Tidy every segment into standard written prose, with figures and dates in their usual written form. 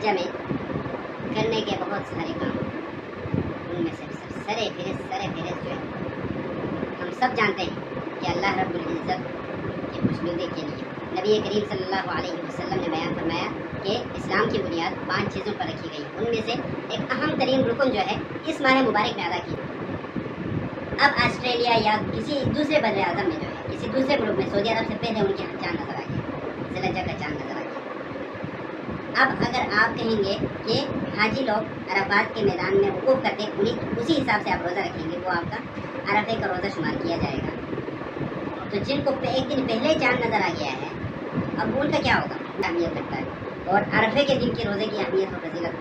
الحجہ میں کرنے کے بہت سارے کام، ان میں سے سر فہرست جو ہے ہم سب جانتے ہیں کہ اللہ رب العزت کی خوشنودی کے لیے نبی کریم صلی اللہ علیہ وسلم نے بیان فرمایا کہ اسلام کی بنیاد 5 چیزوں پر رکھی گئی، ان میں سے ایک اہم ترین رکن جو ہے اس ماہ مبارک میں ادا کی۔ اب آسٹریلیا یا کسی دوسرے بر اعظم میں جو ہے کسی دوسرے ملک میں سعودی عرب سے پہلے ان کے چاند نظر آ گیا، ذی الحجہ کا چاند نظر آ گیا۔ اب اگر آپ کہیں گے کہ حاجی لوگ عرفات کے میدان میں وقوف کرتے اسی حساب سے آپ روزہ رکھیں گے، وہ آپ کا عرفے کا روزہ شمار کیا جائے گا۔ تو جن کو ایک دن پہلے چاند نظر آ گیا ہے، اب ان کا کیا ہوگا؟ اہمیت رکھتا ہے، اور عرفے کے دن کے روزے کی اہمیت اور فضیلت،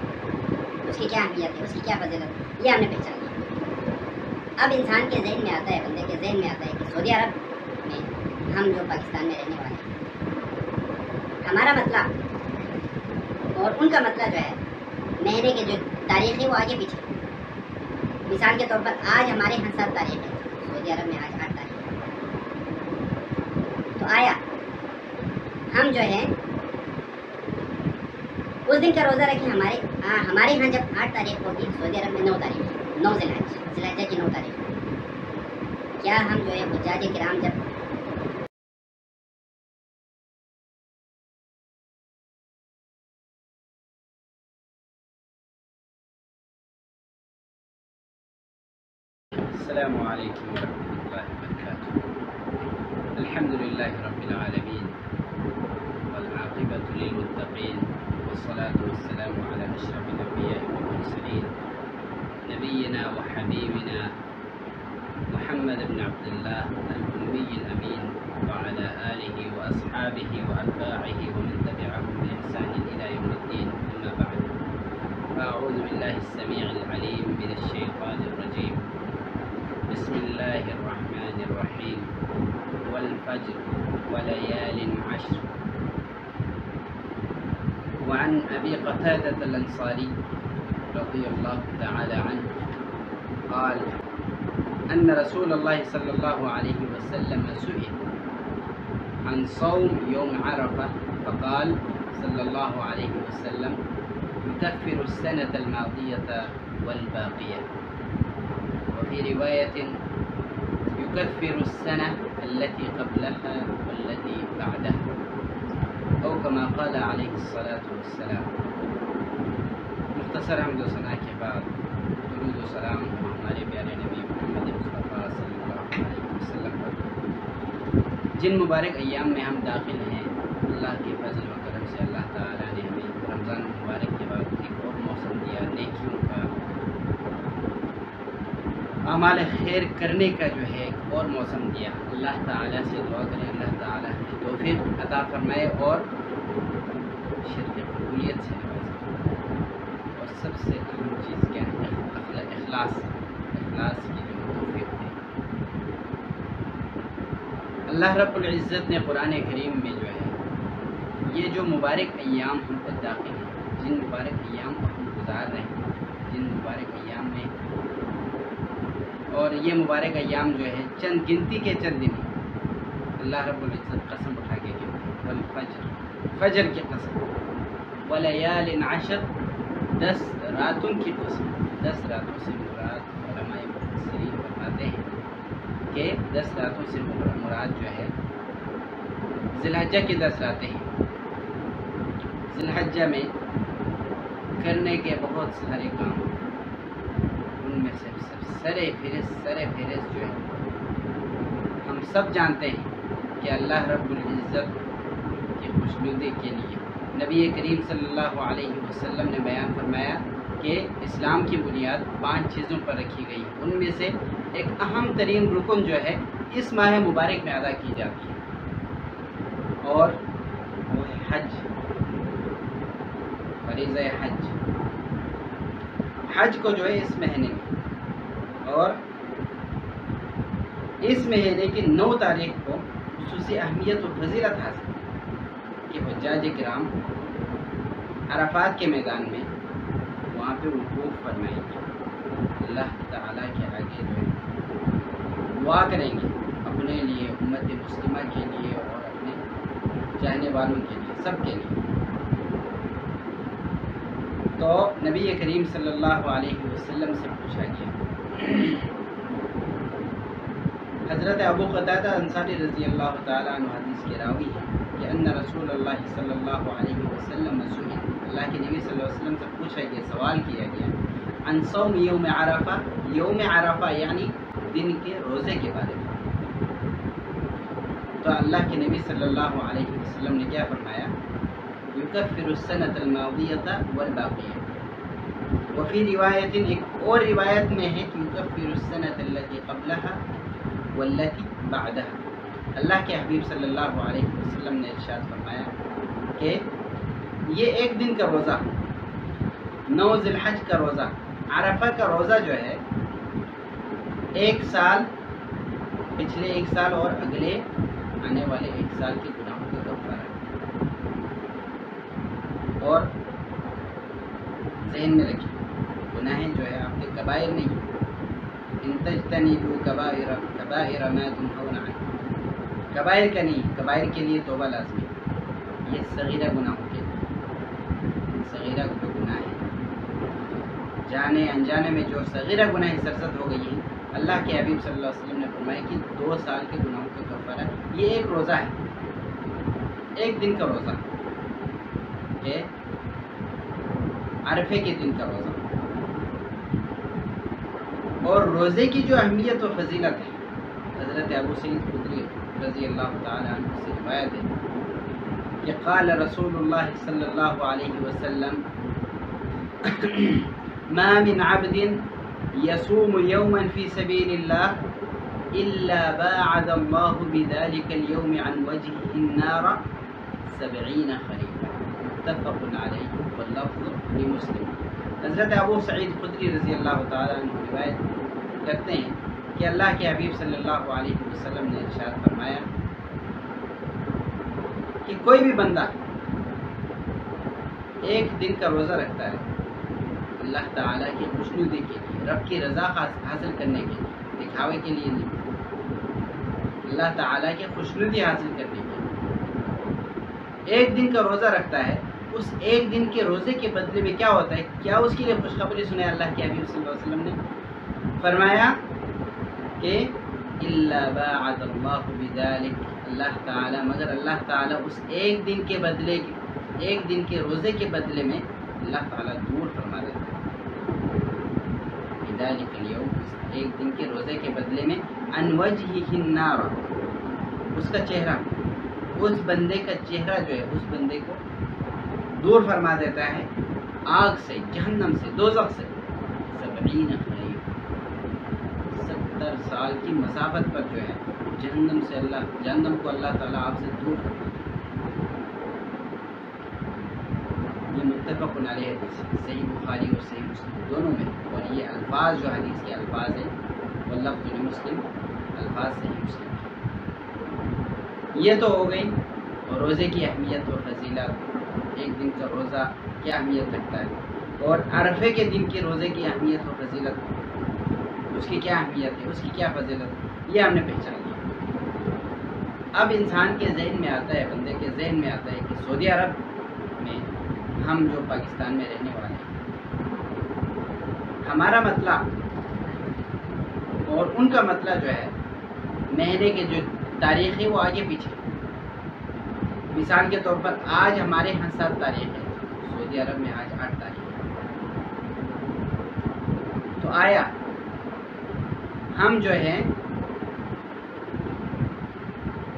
اس کی کیا اہمیت ہے، اس کی کیا فضیلت، یہ ہم نے پہچان لیا۔ اب انسان کے ذہن میں آتا ہے، بندے کے ذہن میں آتا ہے کہ سعودی عرب میں ہم جو پاکستان میں رہنے والے ہیں، ہمارا مسئلہ اور ان کا مسئلہ جو ہے مہینے کے جو تاریخ ہے وہ آگے پیچھے۔ مثال کے طور پر آج ہمارے یہاں 7 تاریخ ہے، سعودی عرب میں آج 8 تاریخ ہے۔ تو آیا ہم جو ہے اس دن کا روزہ رکھیں؟ ہمارے یہاں جب 8 تاریخ ہوگی، سعودی عرب میں 9 تاریخ ہے، 9 ذی الحجہ کی 9 تاریخ ہے، کیا ہم جو ہے حجاج کرام جب السلام علیکم ورحمۃ اللہ وبرکاتہ۔ الحمد للہ رب العالمین والعاقبۃ للمتقین والصلاة والسلام علی اشرف الانبیاء والمرسلین نبینا وحبیبنا محمد بن عبد اللہ الأمی الأمین وعلى آلہ وأصحابہ وأتباعہ ومن تبعهم بإحسان إلى يوم الدین، اما بعد، فأعوذ باللہ السمیع العلیم من الشیطان الرجیم، بسم اللہ الرحمن الرحیم، والفجر وليال عشر۔ وعن أبي قتادة الأنصاري رضي الله تعالى عنه قال أن رسول الله صلى الله عليه وسلم سئل عن صوم يوم عرفة فقال صلى الله عليه وسلم يكفر السنة الماضية والباقية، وفي رواية يكفر السنة التي قبلها والتي بعدها، أو كما قال عليه الصلاة والسلام۔ مختصر حمد و ثنا کے بعد درود و سلام ہمارے پیارے نبی محمد مصطفیٰ صلی اللہ علیہ وسلم پر۔ جن مبارک ایام میں ہم داخل ہیں، اللہ کے فضل و کرم سے اللہ تعالیٰ نے ہمیں رمضان مبارک کے بعد ایک اور موسم دیا، نیکیوں کا، اعمال خیر کرنے کا جو ہے ایک اور موسم دیا۔ اللہ تعالیٰ سے دعا کریں اللہ تعالیٰ ہمیں توفیق عطا فرمائے اور شرط قبولیت سے نوازے، اور سب سے اہم چیز کیا ہے؟ اخلاص کی جو توفیق ہے۔ اللہ رب العزت نے قرآن کریم میں جو ہے یہ جو مبارک ایام ہم پر داخل ہیں، جن مبارک ایام کو ہم گزار رہے ہیں، جن مبارک ایام میں، اور یہ مبارک ایام جو ہے چند گنتی کے چند دن ہیں، اللہ رب العزت قسم اٹھا کے کہتے ہیں والفجر، فجر کی قسم، ولیال عشر، 10 راتوں کی قسم۔ 10 راتوں سے مراد علماء مفسرین فرماتے ہیں کہ 10 راتوں سے مراد جو ہے ذی الحجہ کی 10 راتیں ہیں۔ ذی الحجہ میں کرنے کے بہت سارے کام، ان میں سے سر فہرست جو ہے ہم سب جانتے ہیں کہ اللہ رب العزت کی خوشنودی کے لیے نبی کریم صلی اللہ علیہ وسلم نے بیان فرمایا کہ اسلام کی بنیاد 5 چیزوں پر رکھی گئی، ان میں سے ایک اہم ترین رکن جو ہے اس ماہ مبارک میں ادا کی جاتی ہے، اور وہ ہے حج، فریضہ حج۔ حج کو جو ہے اس مہینے میں، اور اس مہینے کی 9 تاریخ کو خصوصی اہمیت و فضیلت حاصل کہ حجاج کرام عرفات کے میدان میں وہاں پہ وقوف فرمائیں گے، اللہ تعالیٰ کے آگے جو ہے دعا کریں گے اپنے لیے، امت مسلمہ کے لیے، اور اپنے چاہنے والوں کے لیے، سب کے لیے۔ تو نبی کریم صلی اللہ علیہ وسلم سے پوچھا گیا. حضرت ابو قتادہ انصاری رضی اللہ تعالیٰ عنہ حدیث کے راوی ہیں کہ ان رسول اللہ صلی اللہ علیہ وسلم سئل، اللہ کے نبی صلی اللہ علیہ وسلم سے پوچھا گیا، سوال کیا گیا، عن صوم یوم عرفہ، یوم عرفہ یعنی دن کے روزے کے بارے میں. تو اللہ کے نبی صلی اللہ علیہ وسلم نے کیا فرمایا؟ یکفر السنۃ الماضیۃ والباقیہ. وفی روایت، ایک اور روایت میں ہے کہ یکفر السنۃ التي قبلها والتي بعدها. اللہ کے حبیب صلی اللہ علیہ وسلم نے ارشاد فرمایا کہ یہ ایک دن کا روزہ، 9 ذی الحج کا روزہ، عرفہ کا روزہ جو ہے ایک سال، پچھلے ایک سال اور اگلے آنے والے ایک سال کے گناہوں کا کفارہ ہے. اور ذہن میں رکھیں، گناہیں جو ہے آپ کے کبائر نہیں، ان تجتنبوا کبائر ما تنہون عنہ، کبائر کا نہیں، کبائر کے لیے توبہ لازمی ہے. یہ صغیرہ گناہوں کے لیے، صغیرہ جو گناہ ہے، جانے انجانے میں جو صغیرہ گناہیں سرزد ہو گئی ہیں، اللہ کے حبیب صلی اللہ علیہ وسلم نے فرمایا کہ 2 سال کے گناہوں کا کفارہ. یہ ایک روزہ ہے، ایک دن کا روزہ، کہ عرفے کے دن کا روزہ. اور روزے کی جو اہمیت و فضیلت ہے، حضرت ابو سعید خدری رضی اللہ تعالی عنہ سے روایت ہے کہ قال رسول اللہ صلی اللہ علیہ وسلم ما من عبد يصوم يوما في سبيل الله إلا باعد الله بذلك اليوم عن وجهه النار 70 خريفا. متفق علیہ واللفظ لمسلم. حضرت ابو سعید خدری رضی اللہ تعالیٰ عنہ روایت کرتے ہیں کہ اللہ کے حبیب صلی اللہ علیہ وسلم نے ارشاد فرمایا کہ کوئی بھی بندہ ایک دن کا روزہ رکھتا ہے اللہ تعالیٰ کی خوشنودی کے لیے، رب کی رضا حاصل کرنے کے لیے، دکھاوے کے لیے نہیں، اللہ تعالیٰ کی خوشنودی حاصل کرنے کے لیے ایک دن کا روزہ رکھتا ہے. اس ایک دن کے روزے کے بدلے میں کیا ہوتا ہے؟ کیا اس کے لیے خوشخبری سنے اللہ کے حبیب صلی اللہ علیہ وسلم نے فرمایا کہ الا باعد اللہ بذلک، اللہ تعالیٰ مگر اللہ تعالیٰ اس ایک دن کے بدلے، ایک دن کے روزے کے بدلے میں اللہ تعالیٰ دور فرما دیتا ہے. بذلک اليوم، ایک دن کے روزے کے بدلے میں، عن وجهه النار، اس کا چہرہ، اس بندے کا چہرہ جو ہے اس بندے کو دور فرما دیتا ہے آگ سے، جہنم سے، دوزخ سے. 70 خریف، 70 سال کی مسافت پر جو ہے جہنم سے، جہنم کو اللہ تعالیٰ آپ سے دور کرتا ہے. یہ متفق علیہ حدیث ہے، صحیح بخاری اور صحیح مسلم دونوں میں. اور یہ الفاظ جو حدیث کے الفاظ ہیں واللفظ لمسلم، الفاظ صحیح مسلم. یہ تو ہو گئی روزے کی اہمیت اور فضیلت، ایک دن کا روزہ کیا اہمیت رکھتا ہے، اور عرفے کے دن کے روزے کی اہمیت اور فضیلت، اس کی کیا اہمیت ہے، اس کی کیا فضیلت، یہ ہم نے پہچان لیا. اب انسان کے ذہن میں آتا ہے، بندے کے ذہن میں آتا ہے کہ سعودی عرب میں ہم جو پاکستان میں رہنے والے ہیں، ہمارا مسئلہ اور ان کا مسئلہ جو ہے مہینے کے جو تاریخ ہے وہ آگے پیچھے. مثال کے طور پر آج ہمارے ہاں 7 تاریخ ہے، سعودی عرب میں آج 8 تاریخ ہے. تو آیا ہم جو ہے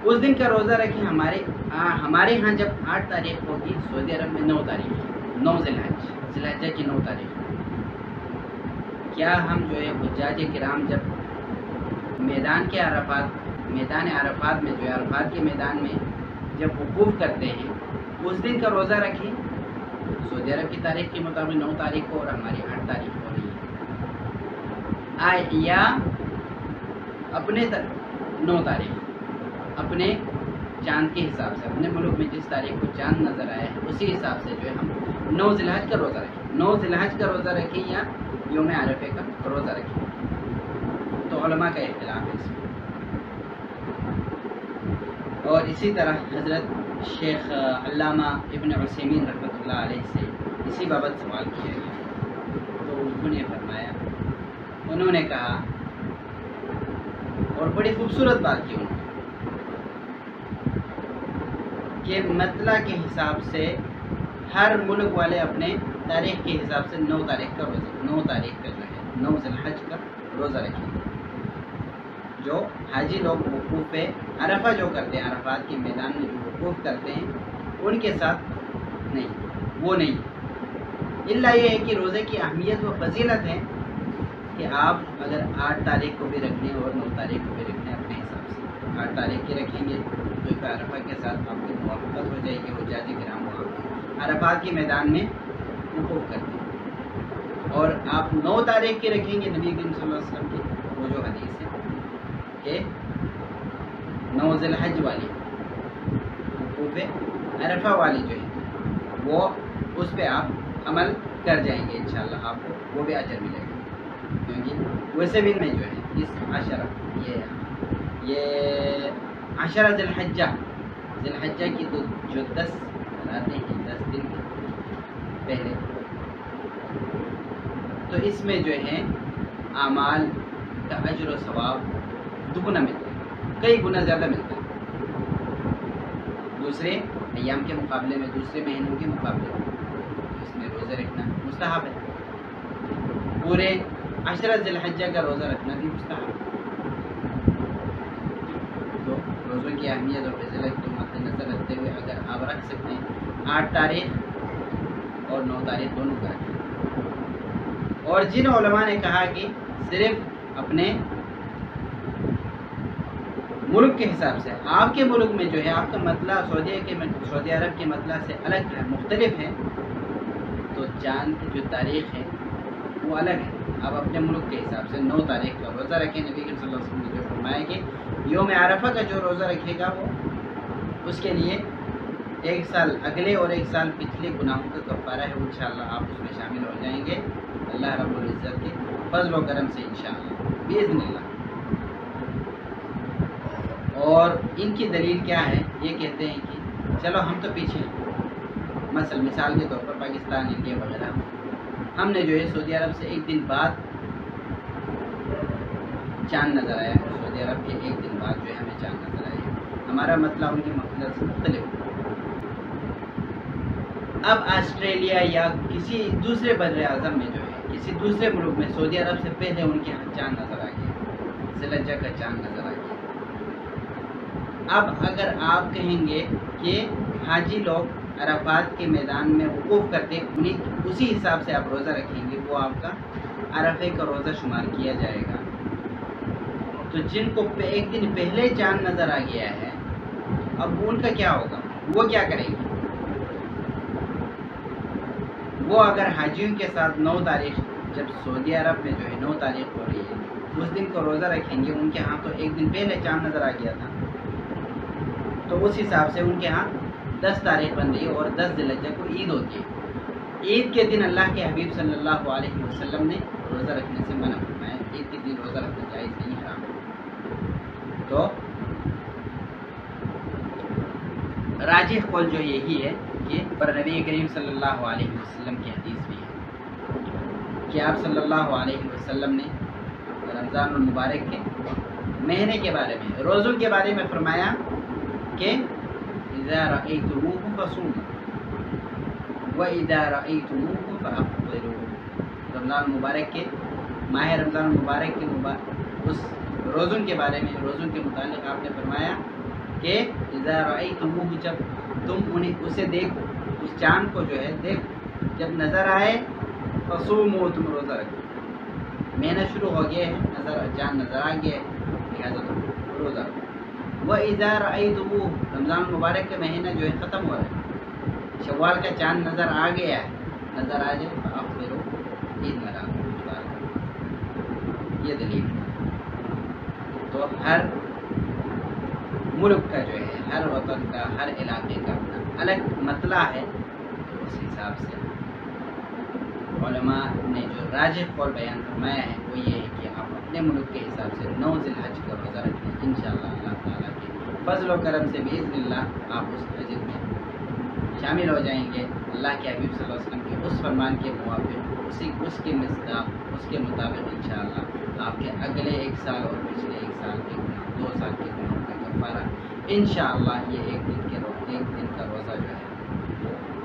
اس دن کا روزہ رکھیں، ہمارے ہاں جب 8 تاریخ ہوگی، سعودی عرب میں 9 تاریخ، 9 ذی الحجہ کی 9 تاریخ. کیا ہم جو ہے حجاج کرام جب میدان عرفات میں جو ہے عرفات کے میدان میں جب وقوف کرتے ہیں اس دن کا روزہ رکھیں؟ سعودی عرب کی تاریخ کے مطابق 9 تاریخ کو اور ہماری 8 تاریخ ہو رہی ہے، یا اپنے 9 تاریخ اپنے چاند کے حساب سے، اپنے ملک میں جس تاریخ کو چاند نظر آیا ہے اسی حساب سے جو ہے ہم 9 ذی الحج کا روزہ رکھیں، 9 ذی الحج کا روزہ رکھیں یا یوم عرفے کا روزہ رکھیں. تو علماء کا اختلاف ہے اس میں. اور اسی طرح حضرت شیخ علامہ ابن عثیمین رحمۃ اللہ علیہ سے اسی بابت سوال کیا گیا تو انہوں نے فرمایا، انہوں نے کہا اور بڑی خوبصورت بات کی انہوں نے کہ مطلع کے حساب سے ہر ملک والے اپنے تاریخ کے حساب سے 9 تاریخ کا روزہ، 9 تاریخ کا جو ہے 9 ذی الحج کا روزہ رکھیں گے۔ جو حاجی لوگ وقوف عرفہ جو کرتے ہیں، عرفات کے میدان میں جو وقوف کرتے ہیں، ان کے ساتھ نہیں، وہ نہیں، اللہ یہ ہے کہ روزے کی اہمیت و فضیلت ہے کہ آپ اگر 8 تاریخ کو بھی رکھ لیں اور 9 تاریخ کو بھی رکھ لیں اپنے حساب سے، 8 تاریخ کی رکھیں گے تو عرفہ کے ساتھ آپ کی موافقت ہو جائے گی، حجاج کرام وہاں عرفات کے میدان میں وقوف کرتے ہیں، اور آپ 9 تاریخ کی رکھیں گے، نبی کریم صلی اللہ علیہ وسلم کی وہ جو حدیث ہے کہ 9 ذی الحج والی وقوف عرفہ والی جو ہے وہ اس پہ آپ عمل کر جائیں گے انشاءاللہ، آپ کو وہ بھی اجر ملے گا، کیونکہ ویسے بھی میں جو ہے اس عشرہ یہ عشرہ ذی الحجہ کی تو جو 10 راتیں ہیں، 10 دن پہلے، تو اس میں جو ہے اعمال کا اجر و ثواب دگنا ملتا ہے، کئی گنا زیادہ ملتا ہے دوسرے ایام کے مقابلے میں، دوسرے مہینوں کے مقابلے میں۔ اس میں روزہ رکھنا مستحب ہے، پورے عشرہ ذی الحجہ کا روزہ رکھنا بھی مستحب ہے۔ تو روزوں کی اہمیت اور فضیلت کو مد نظر رکھتے ہوئے اگر آپ رکھ سکتے ہیں 8 تاریخ اور 9 تاریخ دونوں کا رکھیں۔ اور جن علماء نے کہا کہ صرف اپنے ملک کے حساب سے، آپ کے ملک میں جو ہے آپ کا مطلع سعودی عرب کے مطلع سے الگ ہے، مختلف ہے، تو چاند کی جو تاریخ ہے وہ الگ ہے، آپ اپنے ملک کے حساب سے 9 تاریخ کا روزہ رکھیں۔ نبی صلی اللہ علیہ وسلم نے جو فرمایا کہ یوم عرفہ کا جو روزہ رکھے گا وہ اس کے لیے 1 سال اگلے اور 1 سال پچھلے گناہوں کا کفارہ ہے، انشاءاللہ آپ اس میں شامل ہو جائیں گے اللہ رب العزت کے فضل و کرم سے انشاءاللہ باذن اللہ۔ اور ان کی دلیل کیا ہے؟ یہ کہتے ہیں کہ چلو ہم تو پیچھے ہیں، مثال کے طور پر پاکستان، انڈیا وغیرہ، ہم نے جو ہے سعودی عرب سے 1 دن بعد چاند نظر آیا، سعودی عرب کے 1 دن بعد جو ہے ہمیں چاند نظر آیا، ہمارا مطلب ان کی مقصد سے مختلف ہے۔ اب آسٹریلیا یا کسی دوسرے بر اعظم میں جو ہے کسی دوسرے ملک میں سعودی عرب سے پہلے ان کے یہاں چاند نظر آ گیا، ذی الحجہ کا چاند نظر آ گیا۔ اب اگر آپ کہیں گے کہ حاجی لوگ عرفات کے میدان میں وقوف کرتے اسی حساب سے آپ روزہ رکھیں گے، وہ آپ کا عرفے کا روزہ شمار کیا جائے گا، تو جن کو 1 دن پہلے چاند نظر آ گیا ہے اب ان کا کیا ہوگا؟ وہ کیا کریں گے؟ وہ اگر حاجیوں کے ساتھ 9 تاریخ جب سعودی عرب میں جو ہے 9 تاریخ ہو رہی ہے اس دن کو روزہ رکھیں گے، ان کے ہاں تو 1 دن پہلے چاند نظر آ گیا تھا، تو اس حساب سے ان کے ہاں 10 تاریخ بن رہی ہے اور 10 ذی الحجہ کو عید ہوتی ہے۔ عید کے دن اللہ کے حبیب صلی اللہ علیہ وسلم نے روزہ رکھنے سے منع فرمایا، عید کے دن روزہ رکھنا جائز نہیں، حرام ہے۔ تو راجح قول جو یہی ہے کہ پر نبی کریم صلی اللہ علیہ وسلم کی حدیث بھی ہے کہ آپ صلی اللہ علیہ وسلم نے رمضان المبارک کے مہینے کے بارے میں، روزوں کے بارے میں فرمایا کہ اذا رأیتموہ فصوموا وَإِذَا رَأَيْتُمُوهُ فَأَفْطِرُوا۔ رمضان مبارک کے ماہ رمضان مبارک کے اس روزوں کے بارے میں، روزوں کے متعلق آپ نے فرمایا کہ اذا رأیتموہ، جب تم اسے دیکھو، اس چاند کو جو ہے دیکھو، جب نظر آئے فصوموا، تم روزہ رکھو، مہینہ شروع ہو گیا ہے، چاند نظر آ گیا ہے، لہٰذا تم روزہ رکھو۔ وَإِذَا رَأَيْتُمُوهُ، رمضان مبارک کا مہینہ جو ہے ختم ہو رہا ہے، شوال کا چاند نظر آ گیا ہے، نظر آ جائے فَأَفْطِرُوا، عید مناؤ۔ یہ دلیل ہے۔ تو ہر ملک کا جو ہے، ہر وطن کا، ہر علاقے کا اپنا الگ مطلع ہے، تو اس حساب سے علماء نے جو راجح قول بیان فرمایا ہے وہ یہ ہے کہ آپ اپنے ملک کے حساب سے 9 ذی الحج کا روزہ رکھیں، انشاءاللہ اللہ تعالیٰ کے فضل و کرم سے باذن اللہ آپ اس اجر میں شامل ہو جائیں گے اللہ کے حبیب صلی اللہ علیہ وسلم کے اس فرمان کے موافق، اس کے مصداق، اس کے مطابق انشاءاللہ آپ کے اگلے 1 سال اور پچھلے 1 سال کے گناہ، 2 سال کے گناہوں کا کفارہ انشاءاللہ یہ ایک دن کا روزہ جو ہے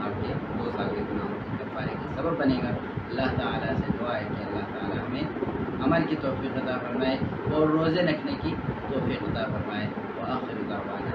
آپ کے 2 سال کے گناہوں کے کفارے کا سبب بنے گا۔ اللہ تعالیٰ سے دعا ہے کہ اللہ تعالیٰ ہمیں عمل کی توفیق عطا فرمائے اور روزے رکھنے کی توفیق عطا فرمائے۔ وآخر دعوانا